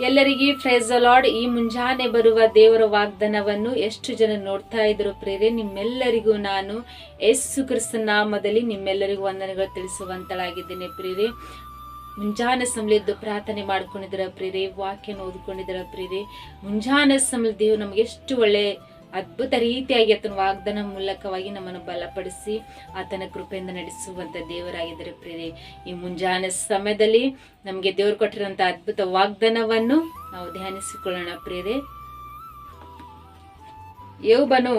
ಎಲ್ಲರಿಗೆ price the lord. ಈ ಮುಂಜಾನೆ ಬರುವ ದೇವರ ವಾಗ್ದಾನವನ್ನು ಎಷ್ಟು ಜನ ನೋಡ್ತಾ ಇದ್ರು ಪ್ರೇರೆ, ನಿಮ್ಮೆಲ್ಲರಿಗೂ ನಾನು ಯೇಸು ಕ್ರಿಸ್ತನ ನಾಮದಲ್ಲಿ ನಿಮ್ಮೆಲ್ಲರಿಗೂ ವಂದನೆಗಳು ತಿಳಿಸುವಂತಳಾಗಿದ್ದೇನೆ ಪ್ರೇರೆ. ಮುಂಜಾನೆ ಸಮಯದ್ದು ಪ್ರಾರ್ಥನೆ ಮಾಡ್ಕೊಂಡಿದ್ರ ಪ್ರೇರೆ, ವಾಕ್ಯನ ಓದ್ಕೊಂಡಿದ್ರ ಪ್ರೇರೆ. ಮುಂಜಾನೆ ಸಮಯ ದೇವ್ರು ನಮ್ಗೆ ಎಷ್ಟು ಒಳ್ಳೆ ಅದ್ಭುತ ರೀತಿಯಾಗಿ ಆತನ ವಾಗ್ದಾನ ಮೂಲಕವಾಗಿ ನಮ್ಮನ್ನು ಬಲಪಡಿಸಿ ಆತನ ಕೃಪೆಯಿಂದ ನಡೆಸುವಂತ ದೇವರಾಗಿದ್ದಾರೆ ಪ್ರೇರೆ. ಈ ಮುಂಜಾನೆ ಸಮಯದಲ್ಲಿ ನಮಗೆ ದೇವರು ಕೊಟ್ಟಿರುವಂತ ಅದ್ಭುತ ವಾಗ್ದಾನವನ್ನು ನಾವು ಧ್ಯಾನಿಸಿಕೊಳ್ಳೋಣ ಪ್ರೇರೆ. ಯೋಬನು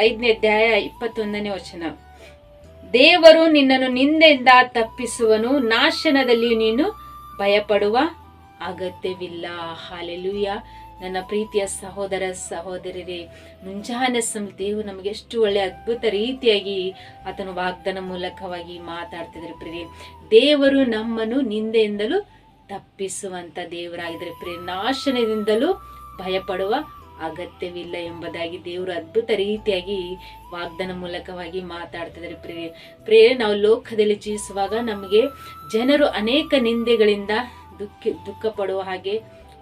5ನೇ ಅಧ್ಯಾಯ 21ನೇ ವಚನ. ದೇವರು ನಿನ್ನನ್ನು ನಿಂದೆಯಿಂದ ತಪ್ಪಿಸುವನು, ನಾಶನದಲ್ಲಿ ನೀನು ಭಯಪಡುವ ಅಗತ್ಯವಿಲ್ಲ. ಹಾಲೆಲೂಯ. ನನ್ನ ಪ್ರೀತಿಯ ಸಹೋದರ ಸಹೋದರರೇ, ಮುಂಜಾನೆ ದೇವರು ನಮಗೆ ಎಷ್ಟು ಒಳ್ಳೆ ಅದ್ಭುತ ರೀತಿಯಾಗಿ ಆತನ ವಾಗ್ದಾನ ಮೂಲಕವಾಗಿ ಮಾತಾಡ್ತಿದ್ರೆ ಪ್ರಿಯರೇ. ದೇವರು ನಮ್ಮನ್ನು ನಿಂದೆಯಿಂದಲೂ ತಪ್ಪಿಸುವಂತ ದೇವರಾಗಿದ್ದಾರೆ ಪ್ರಿಯರೇ. ನಾಶನದಿಂದಲೂ ಭಯಪಡುವ ಅಗತ್ಯವಿಲ್ಲ ಎಂಬುದಾಗಿ ದೇವರು ಅದ್ಭುತ ರೀತಿಯಾಗಿ ವಾಗ್ದಾನ ಮೂಲಕವಾಗಿ ಮಾತಾಡ್ತಿದ್ದಾರೆ ಪ್ರಿಯರೇ. ನಾವು ಲೋಕದಲ್ಲಿ ಜೀವಿಸುವಾಗ ನಮಗೆ ಜನರು ಅನೇಕ ನಿಂದೆಗಳಿಂದ ದುಃಖ ಪಡುವ ಹಾಗೆ,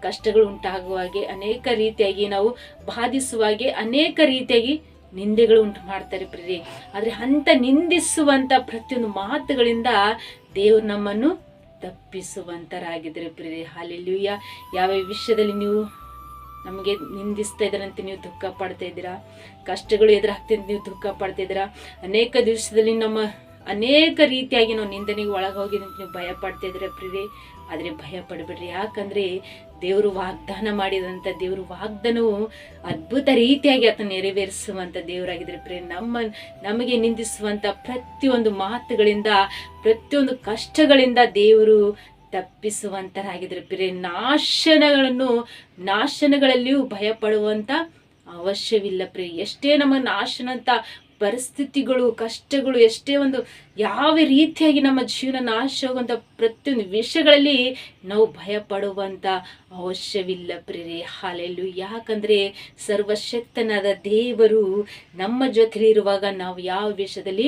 ಕಷ್ಟಗಳು ಉಂಟಾಗುವ ಹಾಗೆ, ಅನೇಕ ರೀತಿಯಾಗಿ ನಾವು ಬಾಧಿಸುವಾಗೆ ಅನೇಕ ರೀತಿಯಾಗಿ ನಿಂದೆಗಳು ಉಂಟು ಮಾಡ್ತಾರೆ ಪ್ರಿಯರೇ. ಆದ್ರೆ ಅಂತ ನಿಂದಿಸುವಂತ ಪ್ರತಿಯೊಂದು ಮಾತುಗಳಿಂದ ದೇವರು ನಮ್ಮನ್ನು ತಪ್ಪಿಸುವಂತರಾಗಿದ್ದಾರೆ ಪ್ರಿಯರೇ. ಹಾಲೆಲೂಯ. ಯಾವ ವಿಷಯದಲ್ಲಿ ನೀವು ನಮಗೆ ನಿಂದಿಸ್ತಾ ಇದ್ರಂತೆ ನೀವು ದುಃಖ ಪಡ್ತಾ ಇದ್ದೀರಾ, ಕಷ್ಟಗಳು ಎದುರಾಗ್ತದೆ ನೀವು ದುಃಖ ಪಡ್ತಾ ಇದ್ದೀರಾ, ಅನೇಕ ದಿವಸದಲ್ಲಿ ಅನೇಕ ರೀತಿಯಾಗಿ ನಾವು ನಿಂದನೆಗೆ ಒಳಗೋಗಿ ನೀವು ಭಯ ಪಡ್ತಾ ಇದ್ರೆ ಪ್ರಿಯರೇ. ಆದ್ರೆ ಭಯ ಪಡಬೇಡ್ರಿ. ಯಾಕಂದ್ರೆ ದೇವರು ವಾಗ್ದಾನ ಮಾಡಿದಂತ ದೇವರು ವಾಗ್ದಾನವು ಅದ್ಭುತ ರೀತಿಯಾಗಿ ಆತ ನೆರವೇರಿಸುವಂತ ದೇವರಾಗಿದ್ರೆ ಪ್ರಿಯರೇ. ನಮಗೆ ನಿಂದಿಸುವಂತ ಪ್ರತಿಯೊಂದು ಮಾತುಗಳಿಂದ, ಪ್ರತಿಯೊಂದು ಕಷ್ಟಗಳಿಂದ ದೇವರು ತಪ್ಪಿಸುವಂತರಾಗಿದ್ರೆ ಪ್ರಿಯರೇ. ನಾಶನಗಳಲ್ಲಿಯೂ ಭಯ ಪಡುವಂತ ಅವಶ್ಯವಿಲ್ಲ ಪ್ರಿಯರೇ. ಎಷ್ಟೇ ನಮ್ಮ ನಾಶನ ಅಂತ ಪರಿಸ್ಥಿತಿಗಳು, ಕಷ್ಟಗಳು, ಎಷ್ಟೇ ಒಂದು ಯಾವ ರೀತಿಯಾಗಿ ನಮ್ಮ ಜೀವನ ನಾಶ ಹೋಗುವಂತ ಪ್ರತಿಯೊಂದು ವಿಷಯಗಳಲ್ಲಿ ನಾವು ಭಯ ಪಡುವಂತ ಅವಶ್ಯವಿಲ್ಲ ಪ್ರಿಯರೇ. ಹಾಲೆಲೂಯ. ಯಾಕಂದ್ರೆ ಸರ್ವಶಕ್ತನಾದ ದೇವರು ನಮ್ಮ ಜೊತೆಲಿ ಇರುವಾಗ ನಾವು ಯಾವ ವಿಷಯದಲ್ಲಿ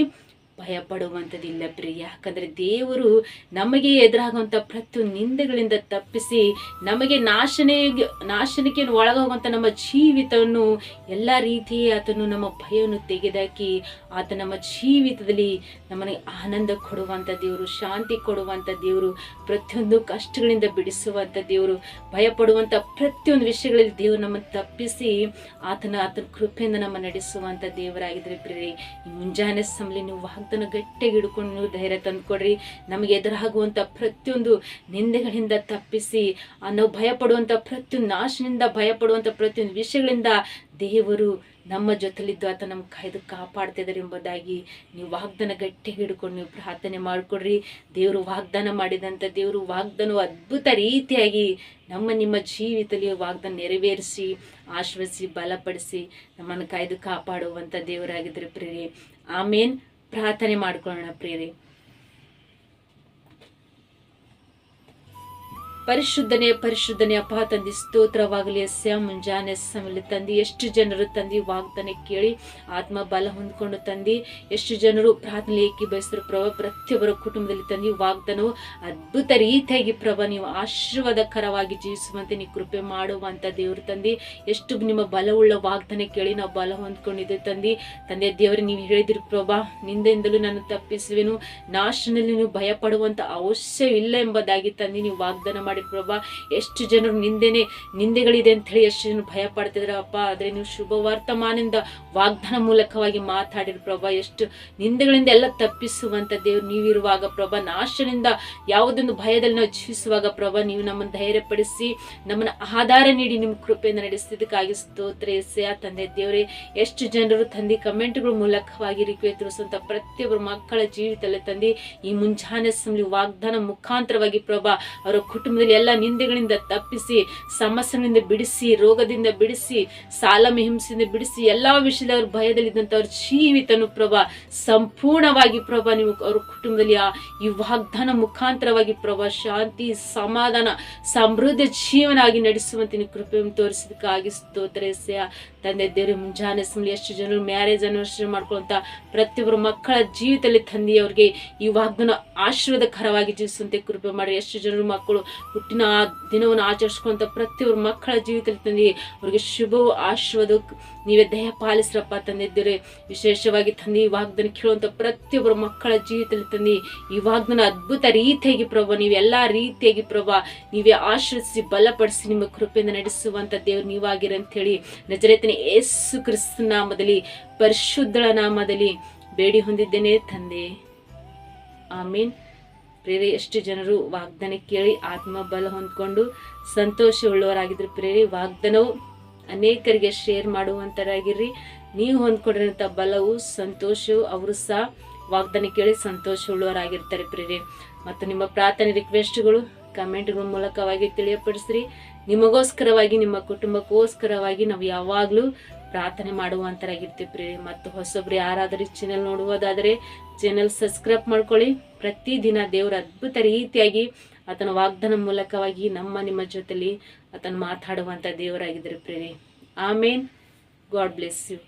ಭಯ ಪಡುವಂಥದ್ದಿಲ್ಲ ಪ್ರಿಯ. ಯಾಕಂದ್ರೆ ದೇವರು ನಮಗೆ ಎದುರಾಗುವಂತ ಪ್ರತಿಯೊಂದು ನಿಂದೆಗಳಿಂದ ತಪ್ಪಿಸಿ ನಮಗೆ ನಾಶನಕ್ಕೆ ಒಳಗಾಗುವಂತ ನಮ್ಮ ಜೀವಿತವನ್ನು ಎಲ್ಲ ರೀತಿಯ ಆತನು ನಮ್ಮ ಭಯವನ್ನು ತೆಗೆದಾಕಿ ಆತ ನಮ್ಮ ಜೀವಿತದಲ್ಲಿ ನಮಗೆ ಆನಂದ ಕೊಡುವಂತ ದೇವರು, ಶಾಂತಿ ಕೊಡುವಂತ ದೇವರು, ಪ್ರತಿಯೊಂದು ಕಷ್ಟಗಳಿಂದ ಬಿಡಿಸುವಂತ ದೇವರು, ಭಯ ಪಡುವಂತ ಪ್ರತಿಯೊಂದು ವಿಷಯಗಳಲ್ಲಿ ದೇವರು ನಮ್ಮನ್ನು ತಪ್ಪಿಸಿ ಆತನ ಕೃಪೆಯಿಂದ ನಮ್ಮ ನಡೆಸುವಂತ ದೇವರಾಗಿದ್ರೆ ಪ್ರಿಯರೇ. ಈ ಮುಂಜಾನೆ ಸಮಯ ನೀವು ವಾಗ್ದಾನ ಗಟ್ಟಿಗೆ ಹಿಡ್ಕೊಂಡು ನೀವು ಧೈರ್ಯ ತಂದುಕೊಡ್ರಿ. ನಮಗೆ ಎದುರಾಗುವಂತ ಪ್ರತಿಯೊಂದು ನಿಂದೆಗಳಿಂದ ತಪ್ಪಿಸಿ ನಾವು ಭಯಪಡುವಂತ ಪ್ರತಿಯೊಂದು ನಾಶನಿಂದ ಭಯಪಡುವಂತ ಪ್ರತಿಯೊಂದು ವಿಷಯಗಳಿಂದ ದೇವರು ನಮ್ಮ ಜೊತೆಲಿದ್ದು ಆತ ನಮ್ಮ ಕಾಯ್ದು ಕಾಪಾಡ್ತಿದ್ದಾರೆ ಎಂಬುದಾಗಿ ನೀವು ವಾಗ್ದಾನ ಗಟ್ಟಿಗೆ ಹಿಡ್ಕೊಂಡು ನೀವು ಪ್ರಾರ್ಥನೆ ಮಾಡಿಕೊಡ್ರಿ. ದೇವರು ವಾಗ್ದಾನ ಮಾಡಿದಂಥ ದೇವರು ವಾಗ್ದಾನ ಅದ್ಭುತ ರೀತಿಯಾಗಿ ನಿಮ್ಮ ಜೀವಿತದಲ್ಲಿ ವಾಗ್ದಾನ ನೆರವೇರಿಸಿ ಆಶ್ವಸಿಸಿ ಬಲಪಡಿಸಿ ನಮ್ಮನ್ನು ಕಾಯ್ದು ಕಾಪಾಡುವಂಥ ದೇವರಾಗಿದ್ದರೆ ಪ್ರಿಯರೇ. ಆಮೇನ್. ಪ್ರಾರ್ಥನೆ ಮಾಡ್ಕೊಳ್ಳೋಣ ಪ್ರಿಯರೇ. ಪರಿಶುದ್ಧನೇ ಅಪ್ಪ ತಂದಿ ಸ್ತೋತ್ರವಾಗಲಿ. ಮುಂಜಾನೆ ಸಮಯ ತಂದಿ ಎಷ್ಟು ಜನರು ತಂದಿ ವಾಗ್ದಾನ ಕೇಳಿ ಆತ್ಮ ಬಲ ಹೊಂದ್ಕೊಂಡು ತಂದಿ ಎಷ್ಟು ಜನರು ಪ್ರಾರ್ಥನೆ ಏಕೀಭವಿಸಿದ್ರು ಪ್ರಭಾ. ಪ್ರತಿಯೊಬ್ಬರ ಕುಟುಂಬದಲ್ಲಿ ತಂದಿ ವಾಗ್ದಾನವು ಅದ್ಭುತ ರೀತಿಯಾಗಿ ಪ್ರಭಾ ನೀವು ಆಶೀರ್ವಾದಕರವಾಗಿ ಜೀವಿಸುವಂತೆ ನೀವು ಕೃಪೆ ಮಾಡುವಂತ ದೇವರು ತಂದಿ. ಎಷ್ಟು ನಿಮ್ಮ ಬಲವುಳ್ಳ ವಾಗ್ದಾನ ಕೇಳಿ ನಾವು ಬಲ ಹೊಂದ್ಕೊಂಡಿದ್ದೆ ತಂದೆ ದೇವರು. ನೀವು ಹೇಳಿದಿರಿ ಪ್ರಭಾ, ನಿಂದೆಯಿಂದಲೂ ನಾನು ತಪ್ಪಿಸುವೆನು, ನಾಶನಲ್ಲಿ ನೀವು ಭಯ ಪಡುವಂತ ಅವಶ್ಯವಿಲ್ಲ ಎಂಬುದಾಗಿ ತಂದಿ ನೀವು ವಾಗ್ದಾನ ಮಾಡಿ ಪ್ರಭಾ. ಎಷ್ಟು ಜನರು ನಿಂದೆಗಳಿದೆ ಅಂತ ಹೇಳಿ ಎಷ್ಟು ಜನ ಭಯ ಪಡ್ತಿದ್ರ ಅಪ್ಪ. ಆದ್ರೆ ನೀವು ಶುಭ ವರ್ತಮಾನದಿಂದ ವಾಗ್ದಾನ ಮೂಲಕವಾಗಿ ಮಾತಾಡಿರಿ ಪ್ರಭಾ. ಎಷ್ಟು ನಿಂದೆಗಳಿಂದ ಎಲ್ಲ ತಪ್ಪಿಸುವಂತ ದೇವ್ರು ನೀವಿರುವಾಗ ಪ್ರಭಾ, ನಾಶನಿಂದ ಯಾವುದೊಂದು ಭಯದಲ್ಲಿ ನಾವು ಜೀವಿಸುವಾಗ ಪ್ರಭಾ ನೀವು ನಮ್ಮನ್ನು ಧೈರ್ಯಪಡಿಸಿ ನಮ್ಮನ್ನ ಆಧಾರ ನೀಡಿ ನಿಮ್ಮ ಕೃಪೆಯಿಂದ ನಡೆಸಿದ್ದಕ್ಕಾಗಿ ಸ್ತೋತ್ರ ಎಸೆಯ ತಂದೆ ದೇವರೇ. ಎಷ್ಟು ಜನರು ತಂದಿ ಕಮೆಂಟ್ಗಳ ಮೂಲಕವಾಗಿ ರಿಕ್ವೆಸ್ಟ್ ತೋರಿಸುವಂತ ಪ್ರತಿಯೊಬ್ಬರು ಮಕ್ಕಳ ಜೀವಿತದಲ್ಲಿ ತಂದಿ ಈ ಮುಂಜಾನೆ ಸಮಯ ವಾಗ್ದಾನ ಮುಖಾಂತರವಾಗಿ ಪ್ರಭಾ ಅವರ ಕುಟುಂಬದಲ್ಲಿ ಎಲ್ಲ ನಿಂದೆಗಳಿಂದ ತಪ್ಪಿಸಿ, ಸಮಸ್ಯೆಗಳಿಂದ ಬಿಡಿಸಿ, ರೋಗದಿಂದ ಬಿಡಿಸಿ, ಸಾಲ ಹಿಂಸೆಯಿಂದ ಬಿಡಿಸಿ, ಎಲ್ಲಾ ವಿಷಯದಲ್ಲಿ ಅವ್ರ ಭಯದಲ್ಲಿದ್ದಂತ ಅವ್ರ ಜೀವಿತನು ಪ್ರಭಾ ಸಂಪೂರ್ಣವಾಗಿ ಪ್ರಭಾ ನೀವು ಅವ್ರ ಕುಟುಂಬದಲ್ಲಿ ಈ ವಾಗ್ದಾನ ಮುಖಾಂತರವಾಗಿ ಪ್ರಭಾ ಶಾಂತಿ, ಸಮಾಧಾನ, ಸಮೃದ್ಧ ಜೀವನ ಆಗಿ ನಡೆಸುವಂತೆ ನೀವು ಕೃಪೆಯನ್ನು ತೋರಿಸಿದಕ್ಕಾಗಿ ಸ್ತೋತ್ರ ಎಸೆಯ ತಂದೆ ದೇವ್ರೆ, ಮುಂಜಾನೆ ಸಮಯ ಎಷ್ಟು ಜನರು ಮ್ಯಾರೇಜ್ ಆನಿವರ್ಸರಿ ಮಾಡ್ಕೊಳ್ಳುವಂತ ಪ್ರತಿಯೊಬ್ಬರು ಮಕ್ಕಳ ಜೀವಿತದಲ್ಲಿ ತಂದೆ ಅವ್ರಿಗೆ ಈ ವಾಗ್ದಾನ ಆಶೀರ್ವಾದಕರವಾಗಿ ಜೀವಿಸುವಂತೆ ಕೃಪೆ ಮಾಡಿ. ಎಷ್ಟು ಜನರು ಮಕ್ಕಳು ಹುಟ್ಟಿನ ಆ ದಿನವನ್ನು ಆಚರಿಸ್ಕೊಂತ ಪ್ರತಿಯೊಬ್ಬರು ಮಕ್ಕಳ ಜೀವಿತದಲ್ಲಿ ತಂದೆ ಅವ್ರಿಗೆ ಶುಭವು ಆಶೀರ್ವಾದ ನೀವೇ ದಯ ಪಾಲಿಸ್ರಪ್ಪ ತಂದೆ ದೇವ್ರೆ. ವಿಶೇಷವಾಗಿ ತಂದೆ ಈ ವಾಗ್ದಾನ ಕೇಳುವಂತ ಪ್ರತಿಯೊಬ್ಬರು ಮಕ್ಕಳ ಜೀವಿತದಲ್ಲಿ ತಂದೆ ಈ ವಾಗ್ದಾನ ಅದ್ಭುತ ರೀತಿಯಾಗಿ ಪ್ರಭಾ, ನೀವೆಲ್ಲಾ ರೀತಿಯಾಗಿ ಪ್ರಭಾ ನೀವೇ ಆಶೀರ್ವದಿಸಿ ಬಲಪಡಿಸಿ ನಿಮ್ಮ ಕೃಪೆಯಿಂದ ನಡೆಸುವಂತ ದೇವ್ರು ನೀವಾಗಿರ ಅಂತ ಹೇಳಿ ನಜರೇತಿನ ಯೇಸು ಕ್ರಿಸ್ತ ನಾಮದಲ್ಲಿ ಪರಿಶುದ್ಧಳ ನಾಮದಲ್ಲಿ ಬೇಡಿ ಹೊಂದಿದ್ದೇನೆ ತಂದೆ, ಆಮೀನ್. ಪ್ರೇರೆ, ಎಷ್ಟು ಜನರು ವಾಗ್ದಾನ ಕೇಳಿ ಆತ್ಮ ಬಲ ಹೊಂದ್ಕೊಂಡು ಸಂತೋಷ ಉಳ್ಳವರಾಗಿದ್ರು ಪ್ರೇರೆ. ವಾಗ್ದಾನವು ಅನೇಕರಿಗೆ ಶೇರ್ ಮಾಡುವಂತರಾಗಿರ್ರಿ. ನೀವು ಹೊಂದ್ಕೊಂಡಿರೋಂಥ ಬಲವು ಸಂತೋಷವು ಅವರು ಸಹ ವಾಗ್ದಾನ ಕೇಳಿ ಸಂತೋಷ ಉಳ್ಳವರಾಗಿರ್ತಾರೆ ಪ್ರೇರೆ. ಮತ್ತು ನಿಮ್ಮ ಪ್ರಾರ್ಥನೆ ರಿಕ್ವೆಸ್ಟ್ಗಳು ಕಮೆಂಟ್ಗಳ ಮೂಲಕವಾಗಿ ತಿಳಿಯಪಡಿಸ್ರಿ. ನಿಮಗೋಸ್ಕರವಾಗಿ ನಿಮ್ಮ ಕುಟುಂಬಕ್ಕೋಸ್ಕರವಾಗಿ ನಾವು ಯಾವಾಗಲೂ ಪ್ರಾರ್ಥನೆ ಮಾಡುವಂತರಾಗಿರ್ತೀವಿ ಪ್ರೇರೆ. ಮತ್ತು ಹೊಸೊಬ್ರು ಯಾರಾದರೂ ಚಾನೆಲ್ ನೋಡುವುದಾದರೆ ಚಾನೆಲ್ ಸಬ್ಸ್ಕ್ರೈಬ್ ಮಾಡ್ಕೊಳ್ಳಿ. ಪ್ರತಿದಿನ ದೇವರ ಅದ್ಭುತ ರೀತಿಯಾಗಿ ಆತನ ವಾಗ್ದಾನ ಮೂಲಕವಾಗಿ ನಿಮ್ಮ ಜೊತೆಲಿ ಆತನ ಮಾತಾಡುವಂತ ದೇವರಾಗಿದ್ದಾರೆ ಪ್ರೇರೆ. ಆಮೇನ್. God bless you.